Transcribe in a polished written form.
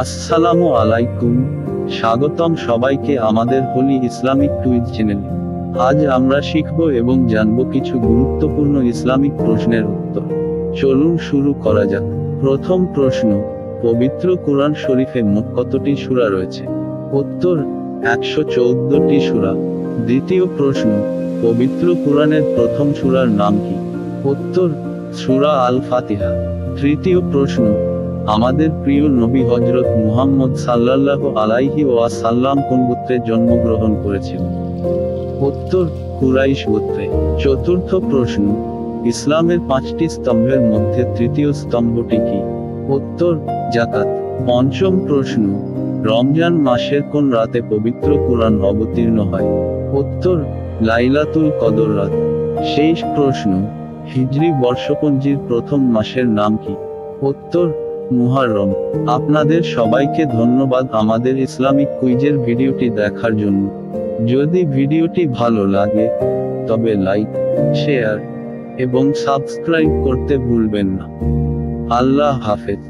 আসসালামু আলাইকুম, স্বাগতম সবাইকে আমাদের হোলি ইসলামিক কুইজ চ্যানেলে। আজ আমরা শিখব এবং জানব কিছু গুরুত্বপূর্ণ ইসলামিক প্রশ্নের উত্তর। চলুন শুরু করা যাক। প্রথম প্রশ্ন, পবিত্র কুরআন শরীফে মোট কতটি সূরা রয়েছে? উত্তর, 114টি সূরা। দ্বিতীয় প্রশ্ন, পবিত্র কুরআনের প্রথম সূরার নাম কি? উত্তর, সূরা আল ফাতিহা। তৃতীয় প্রশ্ন, আমাদের প্রিয় নবী হযরত মুহাম্মদ সাল্লাল্লাহু আলাইহি ওয়াসাল্লাম কোন গোত্রে জন্মগ্রহণ করেছিলেন? উত্তর, কুরাইশ গোত্রে। চতুর্থ প্রশ্ন, ইসলামের 5টি স্তম্ভের মধ্যে তৃতীয় স্তম্ভটি কি? উত্তর, যাকাত। পঞ্চম প্রশ্ন, রমজান মাসের কোন রাতে পবিত্র কুরআন অবতীর্ণ হয়? উত্তর, লাইলাতুল কদর রাত। শেষ প্রশ্ন, হিজরি বর্ষপঞ্জির প্রথম মাসের নাম কি? উত্তর, মুহররম। আপনাদের সবাইকে ধন্যবাদ আমাদের ইসলামিক কুইজের ভিডিওটি দেখার জন্য। যদি ভিডিওটি ভালো লাগে তবে লাইক, শেয়ার এবং সাবস্ক্রাইব করতে ভুলবেন না। আল্লাহ হাফেজ।